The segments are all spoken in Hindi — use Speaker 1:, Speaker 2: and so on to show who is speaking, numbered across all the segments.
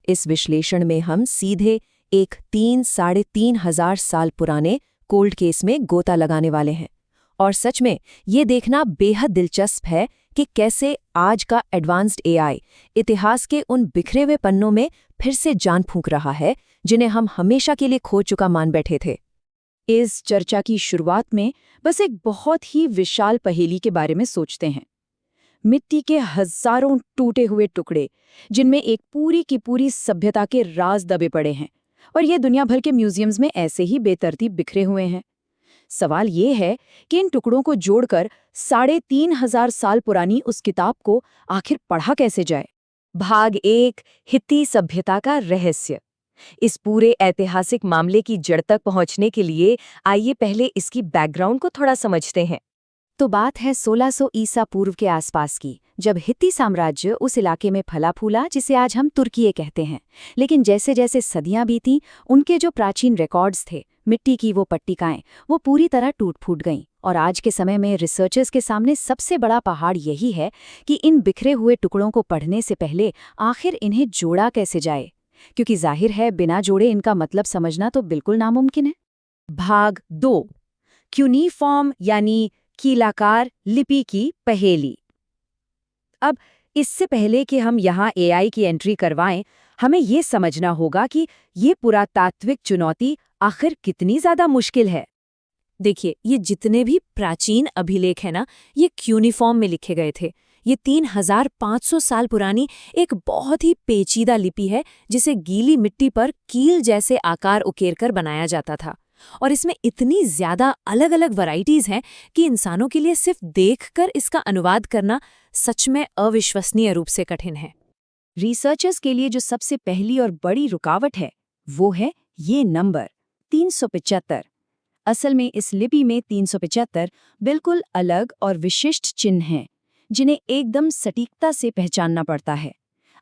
Speaker 1: इस विश्लेषण में हम सीधे एक 3-3.5 साल पुराने कोल्ड केस में गोता लगाने वाले हैं और सच में ये देखना बेहद दिलचस्प है कि कैसे आज का एडवांस्ड एआई इतिहास के उन बिखरे हुए पन्नों में फिर से जान फूंक रहा है जिन्हें हम हमेशा के लिए खो चुका मान बैठे थे।
Speaker 2: इस चर्चा की शुरुआत में बस एक बहुत ही विशाल पहेली के बारे में सोचते हैं। मिट्टी के हजारों टूटे हुए टुकड़े जिनमें एक पूरी की पूरी सभ्यता के राज दबे पड़े हैं और ये दुनिया भर के म्यूजियम्स में ऐसे ही बेतरतीब बिखरे हुए हैं। सवाल ये है कि इन टुकड़ों को जोड़कर 3,500 साल पुरानी उस किताब को आखिर पढ़ा कैसे जाए।
Speaker 1: भाग 1 हित्ती सभ्यता का रहस्य। इस पूरे ऐतिहासिक मामले की जड़ तक पहुंचने के लिए आइए पहले इसकी बैकग्राउंड को थोड़ा समझते हैं। तो बात है 1600 ईसा पूर्व के आसपास की, जब हित्ती साम्राज्य उस इलाके में फला फूला जिसे आज हम तुर्की कहते हैं। लेकिन जैसे जैसे सदियां बीती, उनके जो प्राचीन रिकॉर्ड्स थे, मिट्टी की वो पट्टिकाएं, वो पूरी तरह टूट फूट गईं। और आज के समय में रिसर्चर्स के सामने सबसे बड़ा पहाड़ यही है कि इन बिखरे हुए टुकड़ों को पढ़ने से पहले आखिर इन्हें जोड़ा कैसे जाए, क्योंकि जाहिर है बिना जोड़े इनका मतलब समझना तो बिल्कुल नामुमकिन है। भाग 2 क्यूनीफॉर्म यानी कीलाकार लिपि की पहेली। अब इससे पहले कि हम यहाँ एआई की एंट्री करवाएं, हमें ये समझना होगा कि ये पुरातात्विक चुनौती आखिर कितनी ज्यादा मुश्किल है। देखिए, ये जितने भी प्राचीन अभिलेख हैं ना, ये क्यूनीफॉर्म में लिखे गए थे। ये 3,500 साल पुरानी एक बहुत ही पेचीदा लिपि है जिसे गीली मिट्टी पर कील जैसे आकार उकेरकर बनाया जाता था। और इसमें इतनी ज्यादा अलग अलग वैरायटीज हैं कि इंसानों के लिए सिर्फ देखकर इसका अनुवाद करना सच में अविश्वसनीय रूप से कठिन है।
Speaker 2: रिसर्चर्स के लिए जो सबसे पहली और बड़ी रुकावट है वो है ये नंबर 375। असल में इस लिपि में 375 बिल्कुल अलग और विशिष्ट चिन्ह हैं जिन्हें एकदम सटीकता से पहचानना पड़ता है।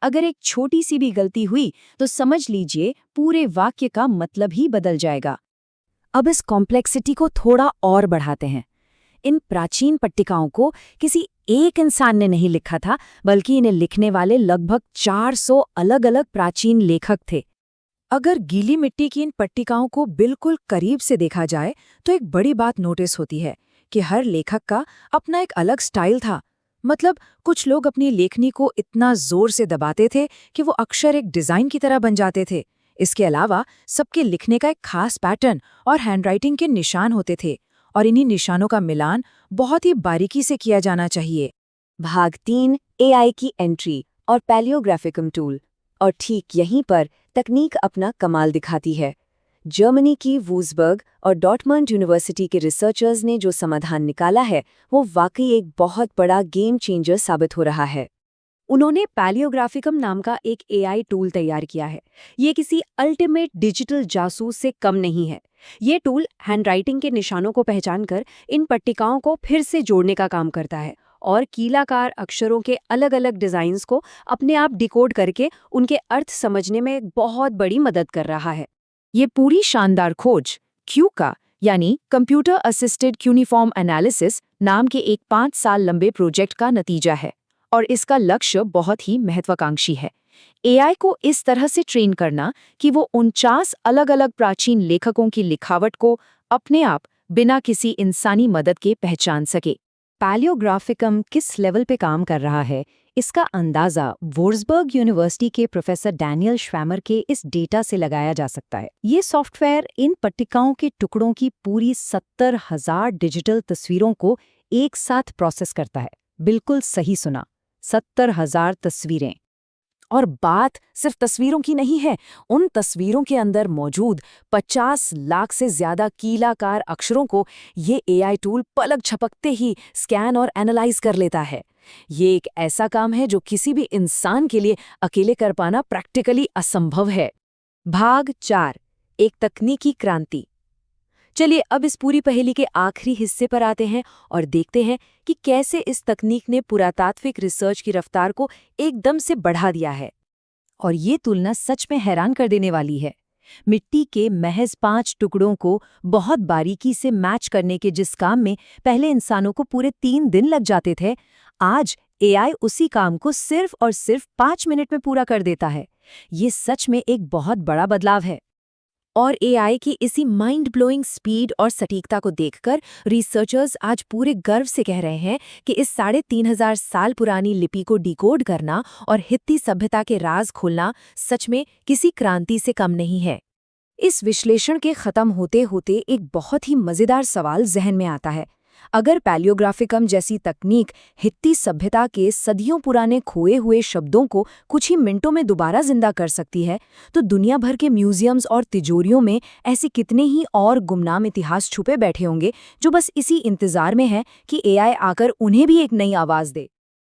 Speaker 2: अगर एक छोटी सी भी गलती हुई तो समझ लीजिए पूरे वाक्य का मतलब ही बदल जाएगा।
Speaker 1: अब इस कॉम्प्लेक्सिटी को थोड़ा और बढ़ाते हैं। इन प्राचीन पट्टिकाओं को किसी एक इंसान ने नहीं लिखा था, बल्कि इन्हें लिखने वाले लगभग 400 अलग अलग प्राचीन लेखक थे। अगर गीली मिट्टी की इन पट्टिकाओं को बिल्कुल करीब से देखा जाए तो एक बड़ी बात नोटिस होती है कि हर लेखक का अपना एक अलग स्टाइल था। मतलब कुछ लोग अपनी लेखनी को इतना जोर से दबाते थे कि वो अक्षर एक डिजाइन की तरह बन जाते थे। इसके अलावा सबके लिखने का एक खास पैटर्न और हैंडराइटिंग के निशान होते थे और इन्हीं निशानों का मिलान बहुत ही बारीकी से किया जाना चाहिए। भाग 3 एआई की एंट्री और पैलियोग्राफिकम टूल। और ठीक यहीं पर तकनीक अपना कमाल दिखाती है। जर्मनी की वूजबर्ग और डॉर्टमंड यूनिवर्सिटी के रिसर्चर्स ने जो समाधान निकाला है वो वाकई एक बहुत बड़ा गेम चेंजर साबित हो रहा है। उन्होंने पैलियोग्राफिकम नाम का एक एआई टूल तैयार किया है। ये किसी अल्टीमेट डिजिटल जासूस से कम नहीं है। ये टूल हैंडराइटिंग के निशानों को पहचानकर इन पट्टिकाओं को फिर से जोड़ने का काम करता है और कीलाकार अक्षरों के अलग अलग डिजाइन्स को अपने आप डिकोड करके उनके अर्थ समझने में एक बहुत बड़ी मदद कर रहा है। ये पूरी शानदार खोज क्यूका यानी कंप्यूटर असिस्टेड क्यूनीफॉर्म एनालिसिस नाम के एक 5 साल लंबे प्रोजेक्ट का नतीजा है और इसका लक्ष्य बहुत ही महत्वाकांक्षी है। एआई को इस तरह से ट्रेन करना कि वो 49 अलग अलग प्राचीन लेखकों की लिखावट को अपने आप बिना किसी इंसानी मदद के पहचान सके। पैलियोग्राफिकम किस लेवल पे काम कर रहा है, इसका अंदाजा वुर्जबर्ग यूनिवर्सिटी के प्रोफेसर डैनियल श्वैमर के इस डेटा से लगाया जा सकता है। ये सॉफ्टवेयर इन पट्टिकाओं के टुकड़ों की पूरी 70,000 डिजिटल तस्वीरों को एक साथ प्रोसेस करता है। बिल्कुल सही सुना, 70,000 तस्वीरें। और बात सिर्फ तस्वीरों की नहीं है, उन तस्वीरों के अंदर मौजूद 50 लाख से ज्यादा कीलाकार अक्षरों को ये एआई टूल पलक झपकते ही स्कैन और एनालाइज कर लेता है। ये एक ऐसा काम है जो किसी भी इंसान के लिए अकेले कर पाना प्रैक्टिकली असंभव है। भाग 4 एक तकनीकी क्रांति। चलिए अब इस पूरी पहेली के आखिरी हिस्से पर आते हैं और देखते हैं कि कैसे इस तकनीक ने पुरातात्विक रिसर्च की रफ्तार को एकदम से बढ़ा दिया है। और ये तुलना सच में हैरान कर देने वाली है। मिट्टी के महज 5 टुकड़ों को बहुत बारीकी से मैच करने के जिस काम में पहले इंसानों को पूरे 3 दिन लग जाते थे, आज एआई उसी काम को सिर्फ और सिर्फ 5 मिनट में पूरा कर देता है। ये सच में एक बहुत बड़ा बदलाव है। और एआई की इसी माइंड ब्लोइंग स्पीड और सटीकता को देखकर रिसर्चर्स आज पूरे गर्व से कह रहे हैं कि इस 3,500 साल पुरानी लिपि को डिकोड करना और हित्ती सभ्यता के राज खोलना सच में किसी क्रांति से कम नहीं है।
Speaker 2: इस विश्लेषण के खत्म होते होते एक बहुत ही मजेदार सवाल जहन में आता है। अगर पैलियोग्राफिकम जैसी तकनीक हित्ती सभ्यता के सदियों पुराने खोए हुए शब्दों को कुछ ही मिनटों में दोबारा जिंदा कर सकती है, तो दुनिया भर के म्यूजियम्स और तिजोरियों में ऐसे कितने ही और गुमनाम इतिहास छुपे बैठे होंगे जो बस इसी इंतजार में हैं कि एआई आकर उन्हें भी एक नई आवाज दे।